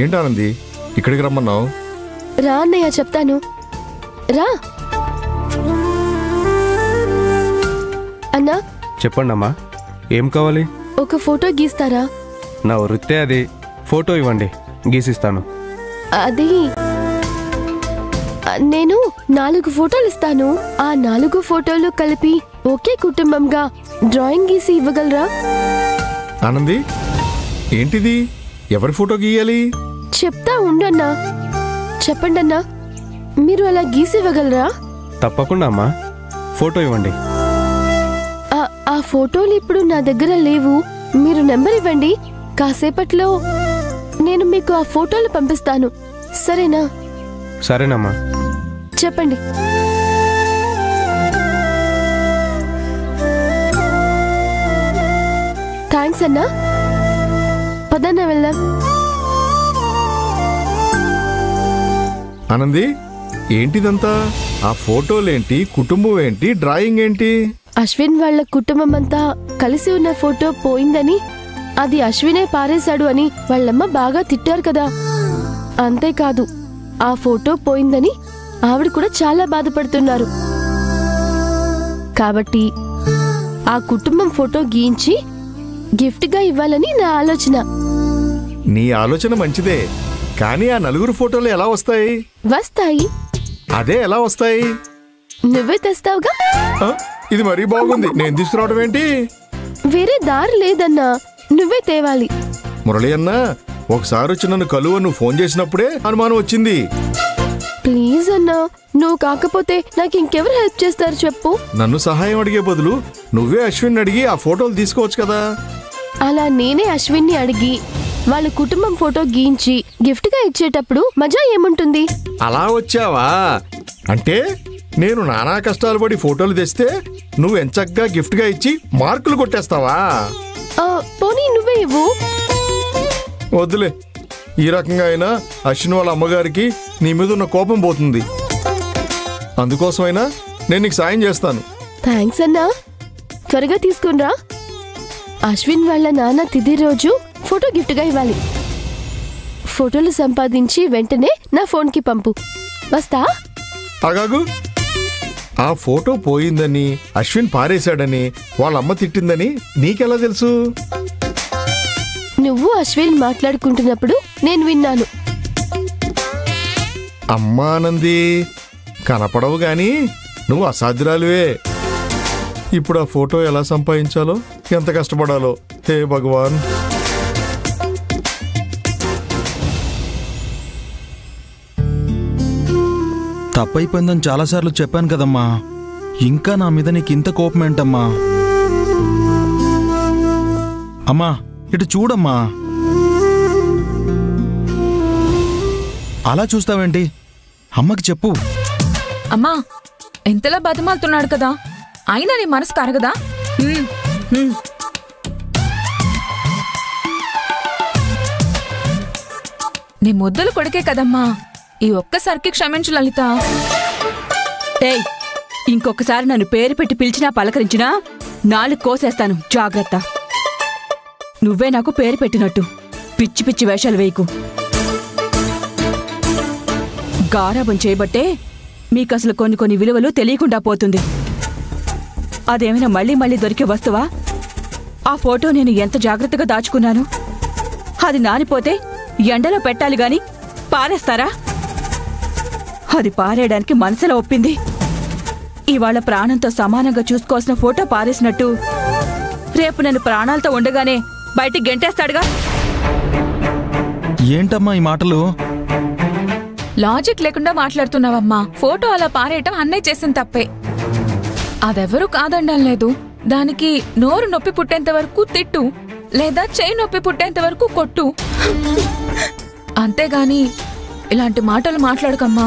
ఏంటానంది ఇక్కడికి రమ్మన్నావు? రా అన్నయ్య చెప్తాను, రా అన్నా. చెప్పండి అమ్మా, ఏం కావాలి? ఒక ఫోటో గీస్తారా? నా వృత్తే అది. ఫోటో ఇవ్వండి, గీసిస్తాను. అది నేను 4 ఫోటోలు ఇస్తాను. ఆ 4 ఫోటోలు కలిపి ఒకే కుటుంబంగా డ్రాయింగ్ గీసి ఇవ్వగలరా? ఆనంది, ఏంటిది? ఎవరి ఫోటో గీయాలి? చెప్తా ఉండన్నా. చెప్పండి అన్నా, మీరు అలా గీసి ఇవ్వగలరా? తప్పకుండా అమ్మా, ఫోటో ఇవ్వండి. ఆ ఫోటోలు ఇప్పుడు నా దగ్గర లేవు. మీరు నెంబర్ ఇవ్వండి, కాసేపట్లో నేను మీకు ఆ ఫోటోలు పంపిస్తాను. సరేనా? సరేనమ్మా. చెప్పండి. థ్యాంక్స్ అన్నా. పదన్నా వెళ్దాం. ఆనంది, ఏంటిదంతా? ఆ ఫోటోలేంటి, కుటుంబం ఏంటి, డ్రాయింగ్ ఏంటి? అశ్విన్ వాళ్ళ కుటుంబం అంతా కలిసి ఉన్న ఫోటో పోయిందని, అది అశ్వినే పారేశాడు అని వాళ్ళమ్మ బాగా తిట్టారు కదా. అంతేకాదు, ఆ ఫోటో పోయిందని ఆవిడ కూడా చాలా బాధపడుతున్నారు. కాబట్టి ఆ కుటుంబం ఫోటో గీయించి గిఫ్ట్గా ఇవ్వాలని నా ఆలోచన. నీ ఆలోచన మంచిదే, కానీ ఆ 4 ఫోటోలు ఎలా వస్తాయి? వస్తాయి. అదే ఎలా వస్తాయి? నువ్వే తెస్తావుగా. ఇది మరీ బాగుంది, నేను తీసుకురావడం ఏంటి? వేరే దారి లేదన్నా, నువ్వే తేవాలి. మురళి అన్న, ఒకసారి వచ్చి నన్ను కలువ నువ్వు ఫోన్ చేసినప్పుడే అనుమానం వచ్చింది. ప్లీజ్ అన్నా, నువ్వు కాకపోతే నాకు ఇంకెవరు హెల్ప్ చేస్తారు చెప్పు? నన్ను సహాయం అడిగే బదులు నువ్వే అశ్విన్ అడిగి ఆ ఫోటోలు తీసుకోవచ్చు కదా. అలా నేనే అశ్విన్ని అడిగి వాళ్ళ కుటుంబం ఫోటో గీయించి గిఫ్ట్ గా ఇచ్చేటప్పుడు మజా ఏముంటుంది? అలా వచ్చావా? అంటే నేను నానా కష్టాలు పడి ఫోటోలు తెస్తే నువ్వు ఎంచక్కా గిఫ్ట్ గా ఇచ్చి మార్కులు కొట్టేస్తావా? పోనీ నువ్వే ఇవ్వు. వద్దులే, ఈ రకంగా అయినా అశ్విన్ వాళ్ళ అమ్మగారికి నీ మీద ఉన్న కోపం పోతుంది. అందుకోసమైనా నేను నీకు సాయం చేస్తాను. థ్యాంక్స్ అన్నా, త్వరగా తీసుకునిరా. అశ్విన్ వాళ్ళ నాన్న తిథి రోజు ఫోటో గిఫ్ట్ గా ఇవ్వాలి. ఫోటోలు సంపాదించి వెంటనే నా ఫోన్ కి పంపు. వస్తా. ఆగాగు. ఆ ఫోటో పోయిందని, అశ్విన్ పారేశాడని వాళ్ళ అమ్మ తిట్టిందని నీకెలా తెలుసు? నువ్వు అశ్విన్ మాట్లాడుకుంటున్నప్పుడు నేను విన్నాను. అమ్మా ఆనంది, కనపడవు గాని నువ్వు అసాధ్యురాలువే. ఇప్పుడు ఆ ఫోటో ఎలా సంపాదించాలో, ఎంత కష్టపడాలో, హే భగవాన్. తప్పైపోయిందని చాలాసార్లు చెప్పాను కదమ్మా, ఇంకా నా మీద నీకు ఇంత కోపం ఏంటమ్మా? అమ్మా ఇటు చూడమ్మా. అలా చూస్తావేంటి? అమ్మకి చెప్పు. అమ్మా, ఎంతలా బతిమాలుతున్నాడు కదా, అయినా నీ మనసు కరగదా? నీ ముద్దలు కొడుకే కదమ్మా, ఈ ఒక్కసారికి క్షమించు లలిత. ఏయ్, ఇంకొకసారి నన్ను పేరు పెట్టి పిలిచినా పలకరించినా 4 కోసేస్తాను, జాగ్రత్త. నువ్వే నాకు పేరు పెట్టినట్టు పిచ్చి పిచ్చి వేషాలు వేయకు. గారాబం చేయబట్టే మీకసలు కొన్ని విలువలు తెలియకుండా పోతుంది. అదేమైనా మళ్ళీ మళ్ళీ దొరికే వస్తువా? ఆ ఫోటో నేను ఎంత జాగ్రత్తగా దాచుకున్నాను. అది నానిపోతే ఎండలో పెట్టాలి గాని పారేస్తారా? అది పారేయడానికి మనసులో ఒప్పింది. ఇవాళ ప్రాణంతో సమానంగా చూసుకోవాల్సిన ఫోటో పారేసినట్టు రేపు నన్ను ప్రాణాలతో ఉండగానే బయటికి గెంటేస్తాడుగా. ఏంటమ్మా ఈ మాటలు? లాజిక్ లేకుండా మాట్లాడుతున్నావమ్మా. ఫోటో అలా పారేయటం అన్నయ్య చేసిన తప్పే, అదెవరూ కాదండం లేదు. దానికి నోరు నొప్పి పుట్టేంత వరకు తిట్టు, లేదా చెయ్యి నొప్పి పుట్టేంత వరకు కొట్టు. అంతేగాని ఇలాంటి మాటలు మాట్లాడకమ్మా.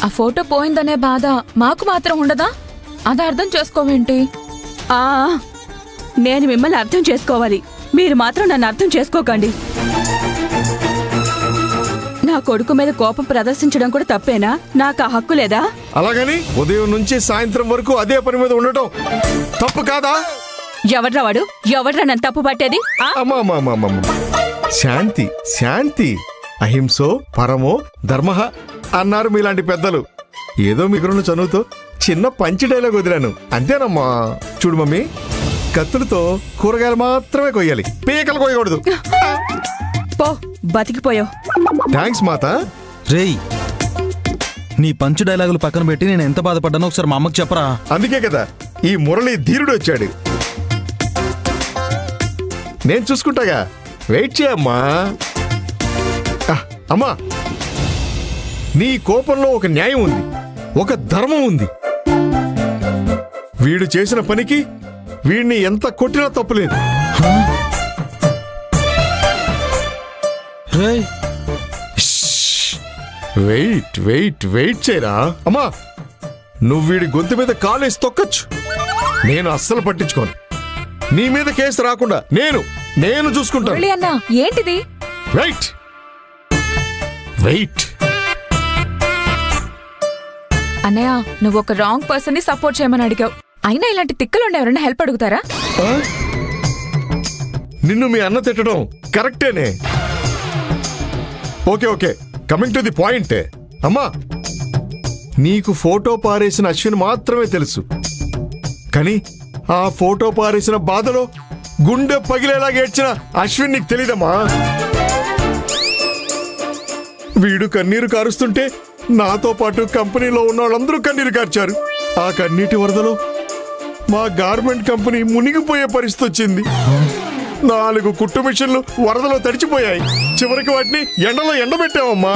ఆ ఫోటో పోయిందనే బాధ మాకు మాత్రం ఉండదా? అది అర్థం చేసుకోవేంటి? నేను మిమ్మల్ని అర్థం చేసుకోవాలి, మీరు మాత్రం నన్ను అర్థం చేసుకోకండి. నా కొడుకు మీద కోపం ప్రదర్శించడం కూడా తప్పేనా? నాకు ఆ హక్కు లేదా? అలాగని ఉదయం నుంచి సాయంత్రం వరకు అదే పని మీద ఉండటం తప్పు కాదా? ఎవడ్రా వాడు? ఎవడ్రా నన్ను తప్పు పట్టేది? అమ్మా శాంతి శాంతి అహింసో పరమో ధర్మ అన్నారు మీలాంటి పెద్దలు. ఏదో మిగురున్న చనువుతో చిన్న పంచి డైలాగ్ వదిలాను అంతేనమ్మా. చూడు మమ్మీ, కత్తులతో కూరగాయలు మాత్రమే కొయ్యాలి, పీకలు కొయ్యకూడదు. పో, బతికిపోయావు. థ్యాంక్స్ మాత. రేయ్, నీ పంచు డైలాగులు పక్కన పెట్టి నేను ఎంత బాధపడ్డానో ఒకసారి మా అమ్మకు చెప్పరా. అందుకే కదా ఈ మురళి ధీరుడు వచ్చాడు. నేను చూసుకుంటాగా, వెయిట్ చేయమ్మా. అమ్మా, నీ కోపంలో ఒక న్యాయం ఉంది, ఒక ధర్మం ఉంది. వీడు చేసిన పనికి వీడిని ఎంత కొట్టినా తప్పులేదు. రేయ్, వెయిట్ వెయిట్ వెయిట్ చేయరా. అమ్మా, నువ్వు వీడి గొంతు మీద కాలేసి తొక్కచ్చు, నేను అస్సలు పట్టించుకోను. నీ మీద కేసు రాకుండా నేను చూసుకుంటాను. మురళి అన్న, ఏంటిది? Wait wait. అన్నయ్య, నువ్వు ఒక రాంగ్ పర్సన్ ని సపోర్ట్ చేయమని అడిగావు. అయినా ఇలాంటి తిక్కలుండి ఎవరైనా హెల్ప్ అడుగుతారా? నిన్ను మీ అన్న తిట్టడం కరెక్టేనే. Okay okay, coming to the point. అమ్మా, నీకు ఫోటో పారేసిన అశ్విన్ మాత్రమే తెలుసు, కానీ ఆ ఫోటో పారేసిన బాధలో గుండె పగిలేలాగా ఏడ్చిన అశ్విన్ నీకు తెలీదమ్మా. వీడు కన్నీరు కారుస్తుంటే నాతో పాటు కంపెనీలో ఉన్న వాళ్ళందరూ కన్నీరు కార్చారు. ఆ కన్నీటి వరదలో మా గార్మెంట్ కంపెనీ మునిగిపోయే పరిస్థితి వచ్చింది. 4 కుట్టు మిషన్లు వరదలో తడిచిపోయాయి. చివరికి వాటిని ఎండలో ఎండబెట్టామమ్మా.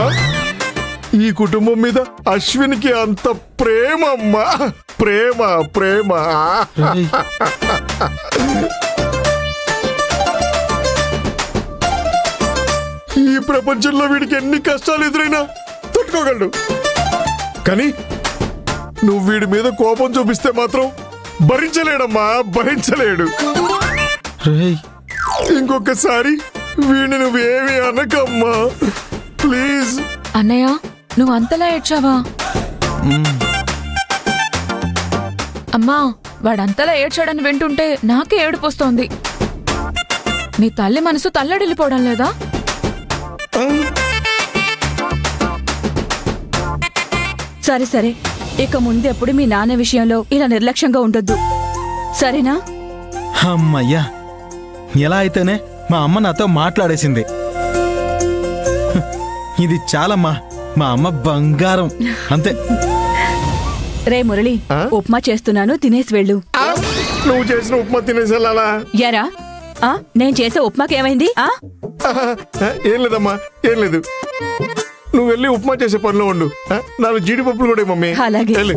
ఈ కుటుంబం మీద అశ్విన్కి అంత ప్రేమ అమ్మా, ప్రేమ ప్రేమ. ఈ ప్రపంచంలో వీడికి ఎన్ని కష్టాలు ఎదురైనా తట్టుకోగలడు, కానీ నువ్వు వీడి మీద కోపం చూపిస్తే మాత్రం భరించలేడమ్మా, భరించలేడు. ఇంకొకసారి వీడిని నువ్వేమి అనకమ్మా, ప్లీజ్. అన్నయ్య, నువ్వు అంతలా ఏడ్చావా? అమ్మా, వాడంతలా ఏడ్చాడని వింటుంటే నాకే ఏడుపొస్తోంది. నీ తల్లి మనసు తల్లడిల్లిపోవడం లేదా? సరే సరే, ఇక ముందెప్పుడు మీ నాన్న విషయంలో ఇలా నిర్లక్ష్యంగా ఉండొద్దు, సరేనా? అమ్మయ్యా, ఎలా అయితేనే మా అమ్మ నాతో మాట్లాడేసింది. ఇది చాలమ్మా, మా అమ్మ బంగారం, అంతే. రే మురళి, ఉప్మా చేస్తున్నాను, తినేసి వెళ్ళు. నువ్వు చేసిన ఉప్మా తినేసి వెళ్ళాలా? యారా, నేను చేసే ఉప్మాకేమైంది? ఏం లేదమ్మా, ఏం లేదు. నువ్వు వెళ్ళి ఉప్మా చేసే పనిలో ఉండు. 4 జీడిపప్పులు కూడా మమ్మీ. అలాగే. వెళ్ళు.